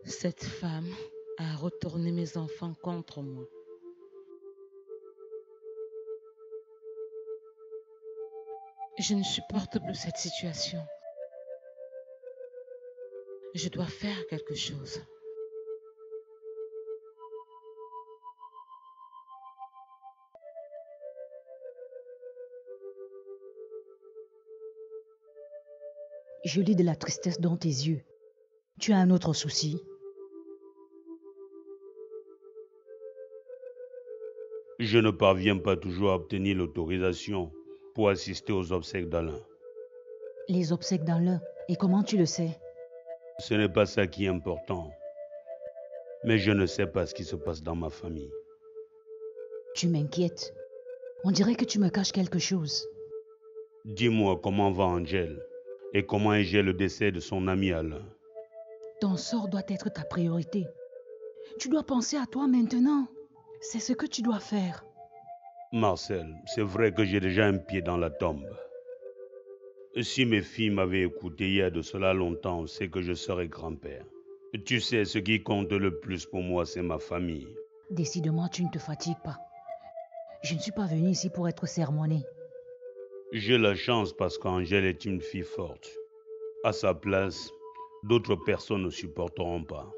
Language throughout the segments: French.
Cette femme a retourné mes enfants contre moi. Je ne supporte plus cette situation. Je dois faire quelque chose. Je lis de la tristesse dans tes yeux. Tu as un autre souci? Je ne parviens pas toujours à obtenir l'autorisation pour assister aux obsèques d'Alain. Les obsèques d'Alain. Et comment tu le sais? Ce n'est pas ça qui est important. Mais je ne sais pas ce qui se passe dans ma famille. Tu m'inquiètes. On dirait que tu me caches quelque chose. Dis-moi comment va Angèle et comment est le décès de son ami Alain. Ton sort doit être ta priorité. Tu dois penser à toi maintenant. C'est ce que tu dois faire. Marcel, c'est vrai que j'ai déjà un pied dans la tombe. Si mes filles m'avaient écouté il y a de cela longtemps, c'est que je serais grand-père. Tu sais, ce qui compte le plus pour moi, c'est ma famille. Décidément, tu ne te fatigues pas. Je ne suis pas venue ici pour être sermonnée. J'ai la chance parce qu'Angèle est une fille forte. À sa place, d'autres personnes ne supporteront pas.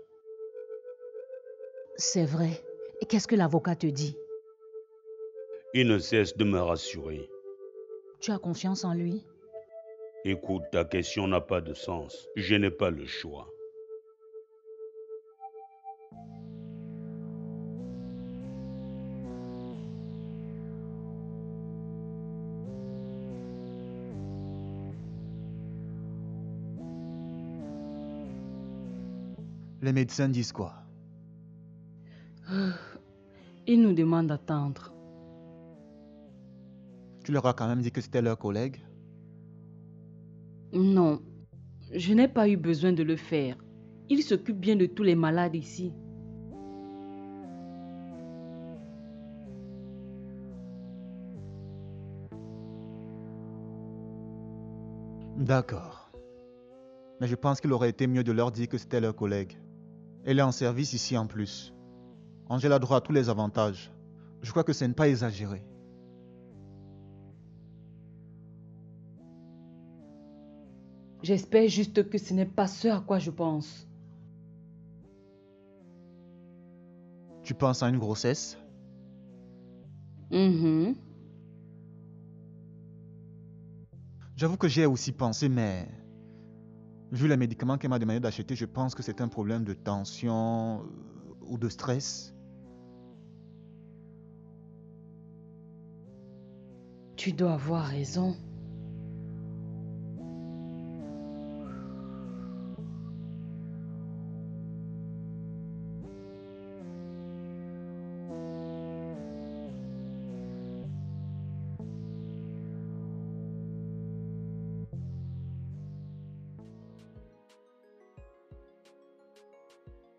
C'est vrai. Et qu'est-ce que l'avocat te dit? Il ne cesse de me rassurer. Tu as confiance en lui? Écoute, ta question n'a pas de sens. Je n'ai pas le choix. Les médecins disent quoi? Ils nous demandent d'attendre. Tu leur as quand même dit que c'était leur collègue? Non, je n'ai pas eu besoin de le faire. Il s'occupe bien de tous les malades ici. D'accord. Mais je pense qu'il aurait été mieux de leur dire que c'était leur collègue. Elle est en service ici en plus. Angèle a droit à tous les avantages. Je crois que ce n'est pas exagéré. J'espère juste que ce n'est pas ce à quoi je pense. Tu penses à une grossesse? Mhm. J'avoue que j'y ai aussi pensé, mais vu les médicaments qu'elle m'a demandé d'acheter, je pense que c'est un problème de tension ou de stress. Tu dois avoir raison.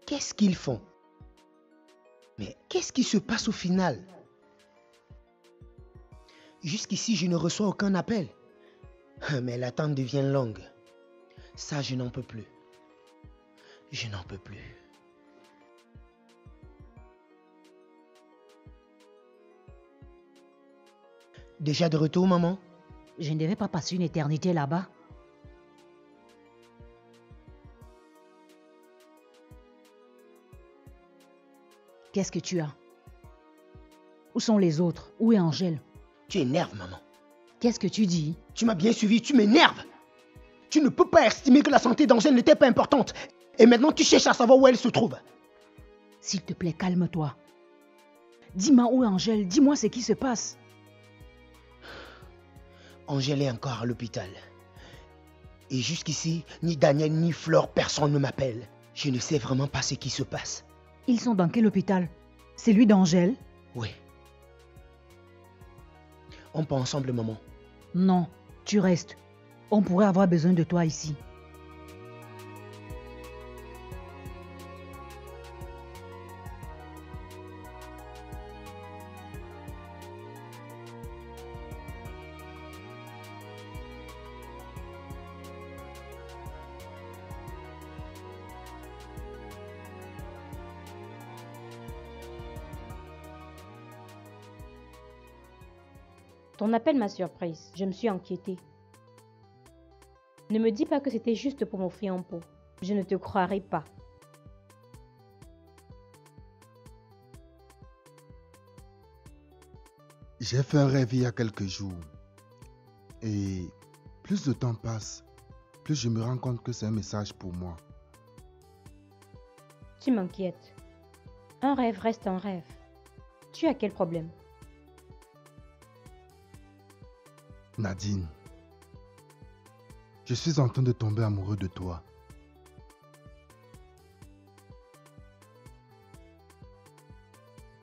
Qu'est-ce qu'ils font? Mais qu'est-ce qui se passe au final? Jusqu'ici, je ne reçois aucun appel. Mais l'attente devient longue. Ça, je n'en peux plus. Je n'en peux plus. Déjà de retour, maman? Je ne devais pas passer une éternité là-bas. Qu'est-ce que tu as? Où sont les autres? Où est Angèle? Tu énerves, maman. Qu'est-ce que tu dis? Tu m'as bien suivi, tu m'énerves. Tu ne peux pas estimer que la santé d'Angèle n'était pas importante. Et maintenant, tu cherches à savoir où elle se trouve. S'il te plaît, calme-toi. Dis-moi où est Angèle, dis-moi ce qui se passe. Angèle est encore à l'hôpital. Et jusqu'ici, ni Daniel ni Flore, personne ne m'appelle. Je ne sais vraiment pas ce qui se passe. Ils sont dans quel hôpital? Celui d'Angèle? Oui. On part ensemble, maman. Non, tu restes. On pourrait avoir besoin de toi ici. Ton appel m'a surprise. Je me suis inquiétée. Ne me dis pas que c'était juste pour m'offrir un pot. Je ne te croirai pas. J'ai fait un rêve il y a quelques jours. Et plus le temps passe, plus je me rends compte que c'est un message pour moi. Tu m'inquiètes. Un rêve reste un rêve. Tu as quel problème? Nadine, je suis en train de tomber amoureux de toi.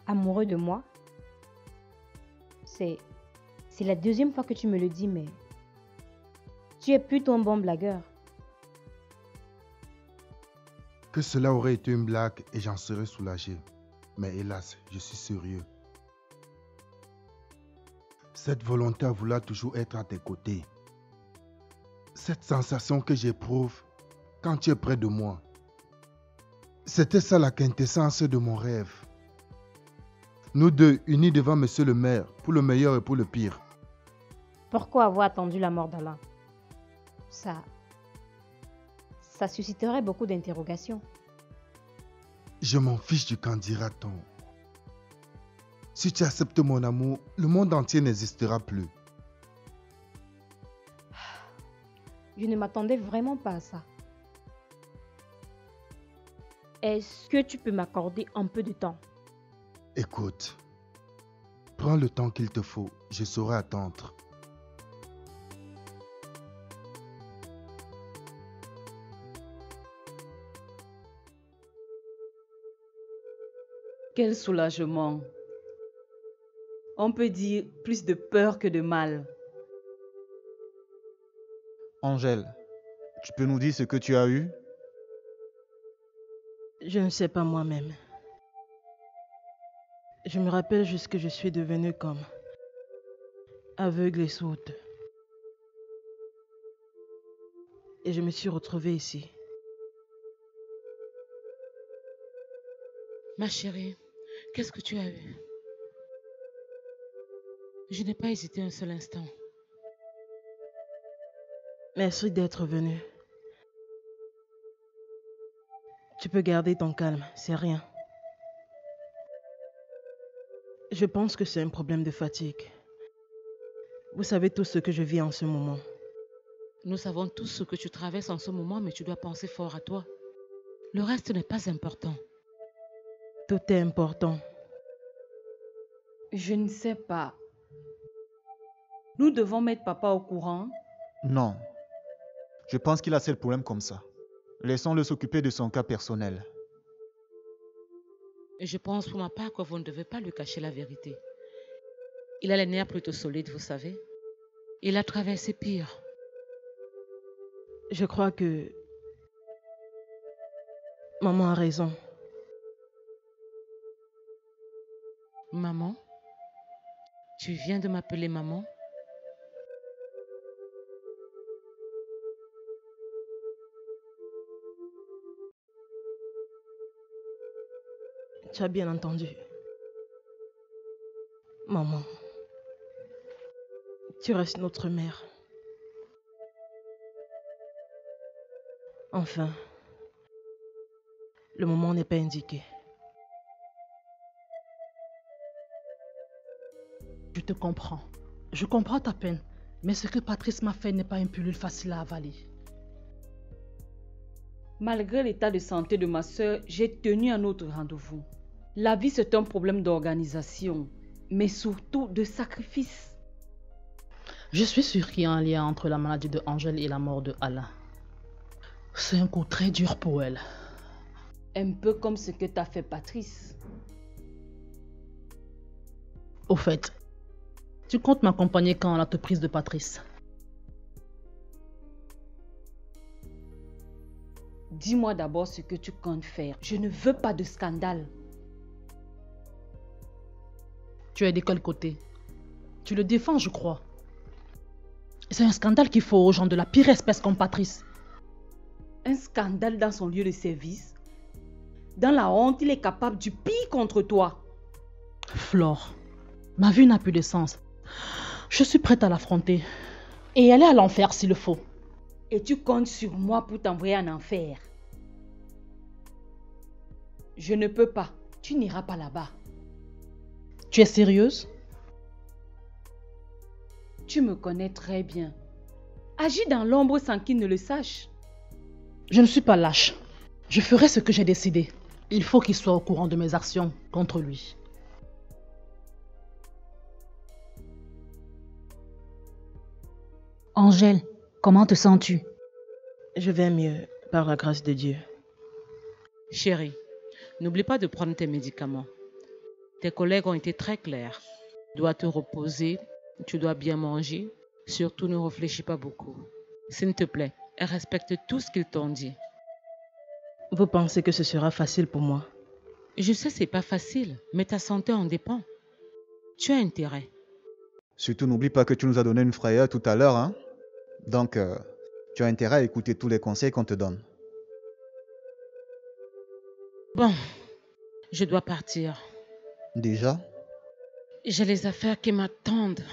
Amoureux de moi? C'est la deuxième fois que tu me le dis, mais tu es plutôt un bon blagueur. Que cela aurait été une blague et j'en serais soulagé. Mais hélas, je suis sérieux. Cette volonté à vouloir toujours être à tes côtés. Cette sensation que j'éprouve quand tu es près de moi. C'était ça la quintessence de mon rêve. Nous deux unis devant monsieur le maire, pour le meilleur et pour le pire. Pourquoi avoir attendu la mort d'Alain? Ça susciterait beaucoup d'interrogations. Je m'en fiche du qu'en dira-t-on. Si tu acceptes mon amour, le monde entier n'existera plus. Je ne m'attendais vraiment pas à ça. Est-ce que tu peux m'accorder un peu de temps? Écoute, prends le temps qu'il te faut, je saurai attendre. Quel soulagement. On peut dire plus de peur que de mal. Angèle, tu peux nous dire ce que tu as eu? Je ne sais pas moi-même. Je me rappelle juste que je suis devenue comme aveugle et sourde. Et je me suis retrouvée ici. Ma chérie, qu'est-ce que tu as eu? Je n'ai pas hésité un seul instant. Merci d'être venu. Tu peux garder ton calme, c'est rien. Je pense que c'est un problème de fatigue. Vous savez tous ce que je vis en ce moment. Nous savons tous ce que tu traverses en ce moment, mais tu dois penser fort à toi. Le reste n'est pas important. Tout est important. Je ne sais pas. Nous devons mettre papa au courant. Non. Je pense qu'il a assez de problèmes comme ça. Laissons-le s'occuper de son cas personnel. Et je pense pour ma part que vous ne devez pas lui cacher la vérité. Il a les nerfs plutôt solides, vous savez. Il a traversé pire. Je crois que maman a raison. Maman? Tu viens de m'appeler maman? Tu as bien entendu. Maman, tu restes notre mère. Enfin, le moment n'est pas indiqué. Je te comprends. Je comprends ta peine. Mais ce que Patrice m'a fait n'est pas une pilule facile à avaler. Malgré l'état de santé de ma soeur, j'ai tenu un autre rendez-vous. La vie, c'est un problème d'organisation, mais surtout de sacrifice. Je suis sûre qu'il y a un lien entre la maladie de Angèle et la mort de Alain. C'est un coup très dur pour elle. Un peu comme ce que t'as fait Patrice. Au fait, tu comptes m'accompagner quand à la prise de Patrice? Dis-moi d'abord ce que tu comptes faire. Je ne veux pas de scandale. Tu es de quel côté? Tu le défends, je crois. C'est un scandale qu'il faut aux gens de la pire espèce comme Patrice. Un scandale dans son lieu de service? Dans la honte, il est capable du pire contre toi. Flore, ma vie n'a plus de sens. Je suis prête à l'affronter. Et aller à l'enfer s'il le faut. Et tu comptes sur moi pour t'envoyer en enfer. Je ne peux pas. Tu n'iras pas là-bas. Tu es sérieuse? Tu me connais très bien. Agis dans l'ombre sans qu'il ne le sache. Je ne suis pas lâche. Je ferai ce que j'ai décidé. Il faut qu'il soit au courant de mes actions contre lui. Angèle, comment te sens-tu? Je vais mieux, par la grâce de Dieu. Chérie, n'oublie pas de prendre tes médicaments. Tes collègues ont été très clairs. Tu dois te reposer, tu dois bien manger. Surtout, ne réfléchis pas beaucoup. S'il te plaît, respecte tout ce qu'ils t'ont dit. Vous pensez que ce sera facile pour moi? Je sais, c'est pas facile, mais ta santé en dépend. Tu as intérêt. Surtout, n'oublie pas que tu nous as donné une frayeur tout à l'heure, hein? Donc, tu as intérêt à écouter tous les conseils qu'on te donne. Bon, je dois partir. Déjà? J'ai les affaires qui m'attendent.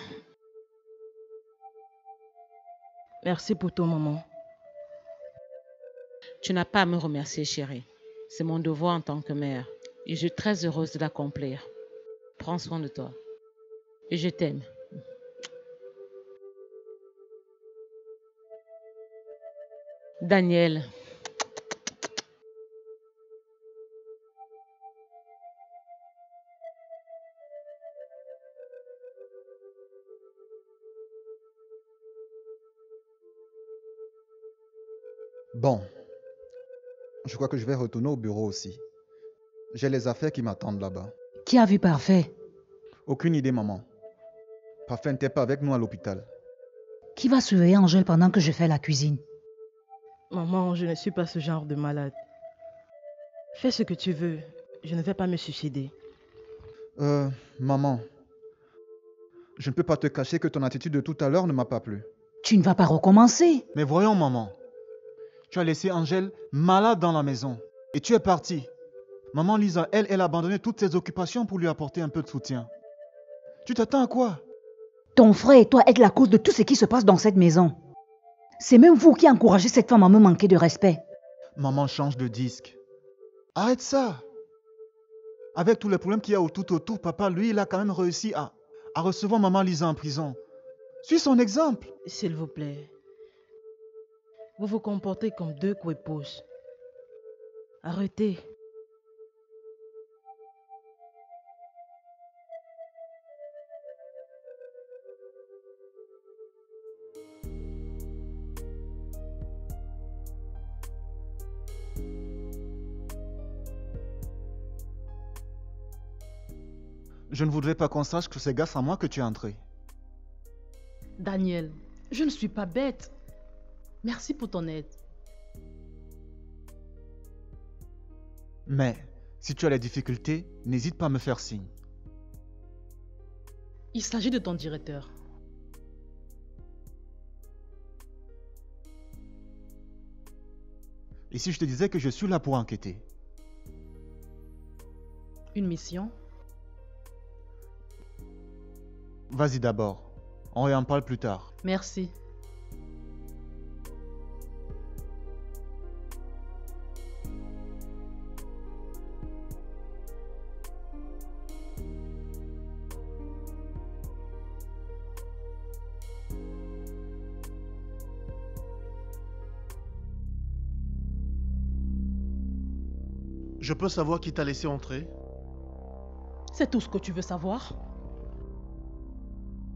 Merci pour tout, maman. Tu n'as pas à me remercier, chérie. C'est mon devoir en tant que mère. Et je suis très heureuse de l'accomplir. Prends soin de toi. Et je t'aime. Daniel. Bon, je crois que je vais retourner au bureau aussi. J'ai les affaires qui m'attendent là-bas. Qui a vu Parfait? Aucune idée, maman. Parfait n'était pas avec nous à l'hôpital. Qui va surveiller Angèle pendant que je fais la cuisine? Maman, je ne suis pas ce genre de malade. Fais ce que tu veux. Je ne vais pas me suicider. Maman, je ne peux pas te cacher que ton attitude de tout à l'heure ne m'a pas plu. Tu ne vas pas recommencer. Mais voyons, maman. Tu as laissé Angèle malade dans la maison. Et tu es partie. Maman Lisa, elle a abandonné toutes ses occupations pour lui apporter un peu de soutien. Tu t'attends à quoi? Ton frère et toi êtes la cause de tout ce qui se passe dans cette maison. C'est même vous qui encouragez cette femme à me manquer de respect. Maman, change de disque. Arrête ça. Avec tous les problèmes qu'il y a tout autour, papa, lui, il a quand même réussi à recevoir maman Lisa en prison. Suis son exemple. S'il vous plaît. Vous vous comportez comme deux coépouses. Arrêtez. Je ne voudrais pas qu'on sache que c'est grâce à moi que tu es entré. Daniel, je ne suis pas bête. Merci pour ton aide. Mais, si tu as des difficultés, n'hésite pas à me faire signe. Il s'agit de ton directeur. Et si je te disais que je suis là pour enquêter? Une mission? Vas-y d'abord. On en parle plus tard. Merci. Je peux savoir qui t'a laissé entrer? C'est tout ce que tu veux savoir?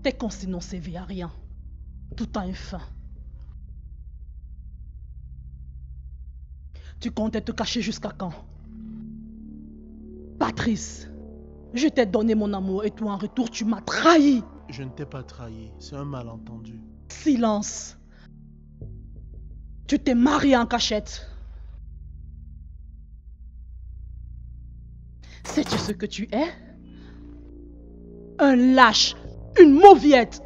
Tes consignes n'ont servi à rien. Tout a une fin. Tu comptais te cacher jusqu'à quand? Patrice, je t'ai donné mon amour et toi en retour tu m'as trahi. Je ne t'ai pas trahi, c'est un malentendu. Silence. Tu t'es marié en cachette. Sais-tu ce que tu es? Un lâche, une mauviette.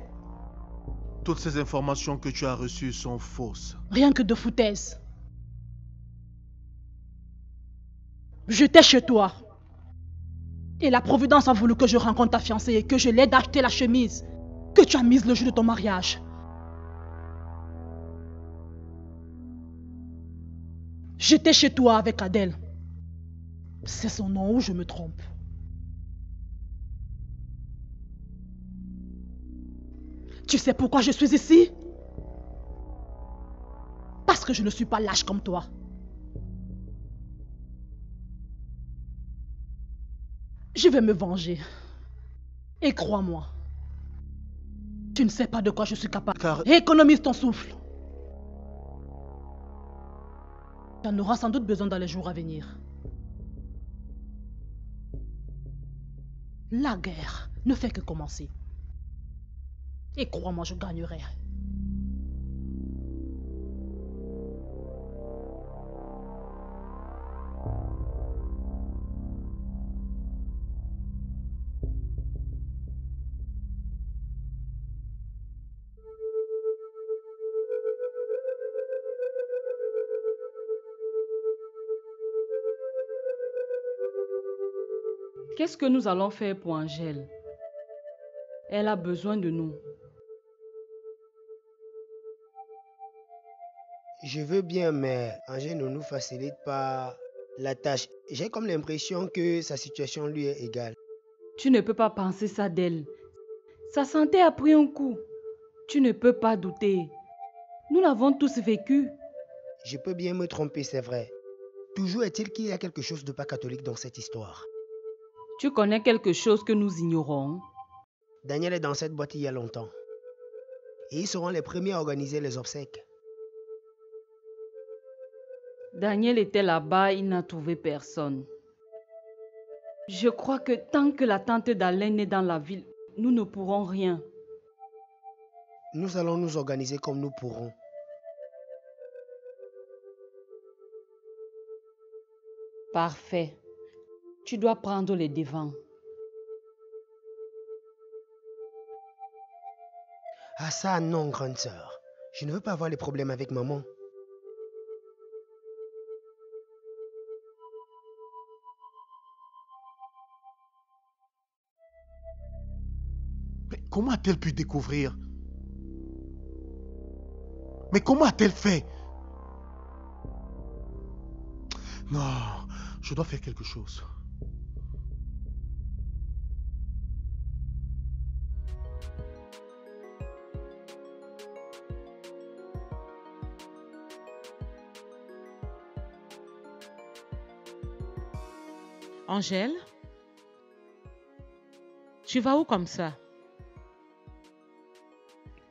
Toutes ces informations que tu as reçues sont fausses. Rien que de foutaise. J'étais chez toi. Et la Providence a voulu que je rencontre ta fiancée et que je l'aide à acheter la chemise que tu as mis le jour de ton mariage. J'étais chez toi avec Adèle. C'est son nom ou je me trompe? Tu sais pourquoi je suis ici? Parce que je ne suis pas lâche comme toi. Je vais me venger. Et crois-moi, tu ne sais pas de quoi je suis capable. Économise ton souffle. Tu en auras sans doute besoin dans les jours à venir. La guerre ne fait que commencer. Et crois-moi, je gagnerai. Qu'est-ce que nous allons faire pour Angèle? Elle a besoin de nous. Je veux bien, mais Angèle ne nous facilite pas la tâche. J'ai comme l'impression que sa situation lui est égale. Tu ne peux pas penser ça d'elle. Sa santé a pris un coup. Tu ne peux pas douter. Nous l'avons tous vécu. Je peux bien me tromper, c'est vrai. Toujours est-il qu'il y a quelque chose de pas catholique dans cette histoire. Tu connais quelque chose que nous ignorons? Daniel est dans cette boîte il y a longtemps. Et ils seront les premiers à organiser les obsèques. Daniel était là-bas, il n'a trouvé personne. Je crois que tant que la tante d'Alain est dans la ville, nous ne pourrons rien. Nous allons nous organiser comme nous pourrons. Parfait. Tu dois prendre les devants. Ah ça, non, grande sœur. Je ne veux pas avoir les problèmes avec maman. Mais comment a-t-elle pu découvrir? Mais comment a-t-elle fait? Non, je dois faire quelque chose. Angèle? Tu vas où comme ça?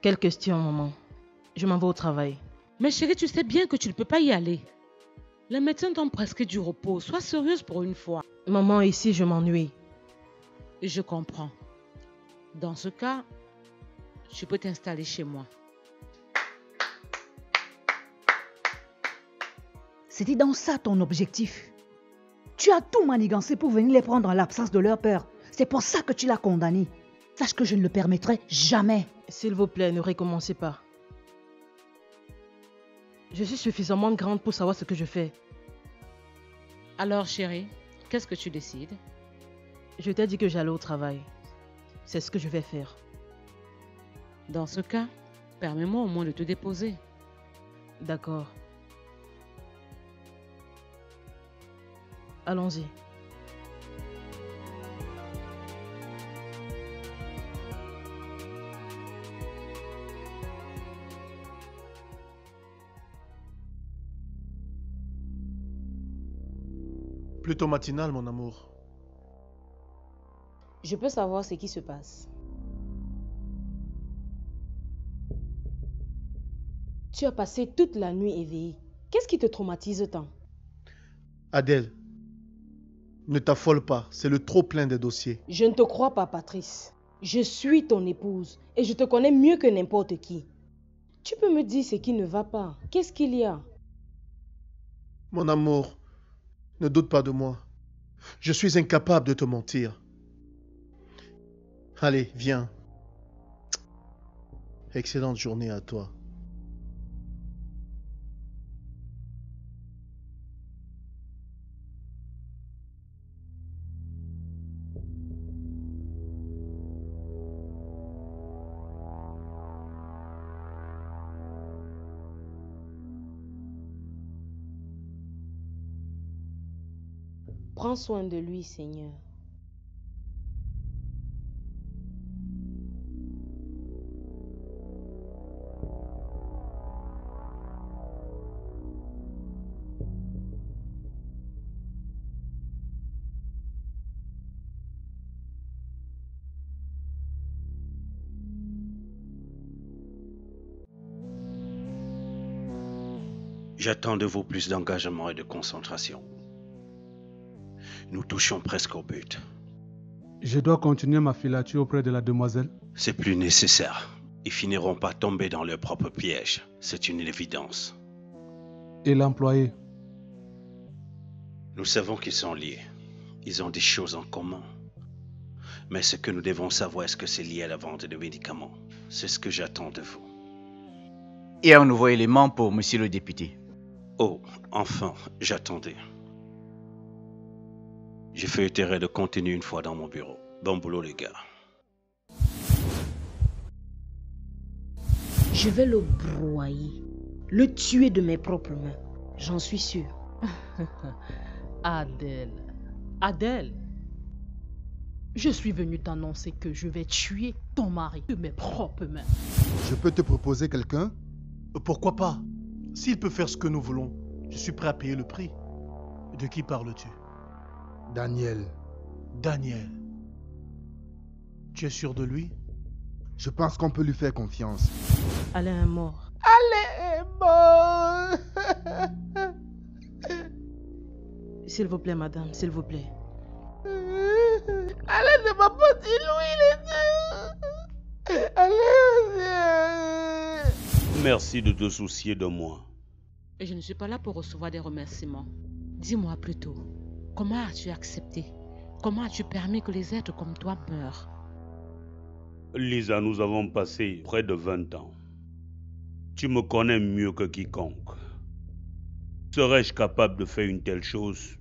Quelle question, maman? Je m'en vais au travail. Mais chérie, tu sais bien que tu ne peux pas y aller. Les médecins t'ont prescrit du repos. Sois sérieuse pour une fois. Maman, ici, je m'ennuie. Je comprends. Dans ce cas, tu peux t'installer chez moi. C'était dans ça ton objectif. Tu as tout manigancé pour venir les prendre en l'absence de leur père. C'est pour ça que tu l'as condamné. Sache que je ne le permettrai jamais. S'il vous plaît, ne recommencez pas. Je suis suffisamment grande pour savoir ce que je fais. Alors chérie, qu'est-ce que tu décides? Je t'ai dit que j'allais au travail. C'est ce que je vais faire. Dans ce cas, permets-moi au moins de te déposer. D'accord. Allons-y. Plutôt matinal, mon amour. Je peux savoir ce qui se passe. Tu as passé toute la nuit éveillée. Qu'est-ce qui te traumatise tant? Adèle, ne t'affole pas, c'est le trop plein des dossiers. Je ne te crois pas, Patrice. Je suis ton épouse et je te connais mieux que n'importe qui. Tu peux me dire ce qui ne va pas. Qu'est-ce qu'il y a? Mon amour, ne doute pas de moi. Je suis incapable de te mentir. Allez, viens. Excellente journée à toi. Prends soin de lui, Seigneur. J'attends de vous plus d'engagement et de concentration. Nous touchons presque au but. Je dois continuer ma filature auprès de la demoiselle? C'est plus nécessaire. Ils finiront par tomber dans leur propre piège. C'est une évidence. Et l'employé? Nous savons qu'ils sont liés. Ils ont des choses en commun. Mais ce que nous devons savoir, est-ce que c'est lié à la vente de médicaments? C'est ce que j'attends de vous. Et un nouveau élément pour monsieur le député. Oh, enfin, j'attendais. J'ai feuilleté le contenu une fois dans mon bureau. Bon boulot, les gars. Je vais le broyer, le tuer de mes propres mains. J'en suis sûre. Adèle, Adèle, je suis venue t'annoncer que je vais tuer ton mari de mes propres mains. Je peux te proposer quelqu'un? Pourquoi pas? S'il peut faire ce que nous voulons, je suis prêt à payer le prix. De qui parles-tu? Daniel. Daniel. Tu es sûr de lui? Je pense qu'on peut lui faire confiance. Alain est mort. Alain est mort. S'il vous plaît, madame, s'il vous plaît. Alain ne m'a pas dit où il était. Alain. Merci de te soucier de moi. Et je ne suis pas là pour recevoir des remerciements. Dis-moi plutôt, comment as-tu accepté? Comment as-tu permis que les êtres comme toi meurent? Lisa, nous avons passé près de 20 ans. Tu me connais mieux que quiconque. Serais-je capable de faire une telle chose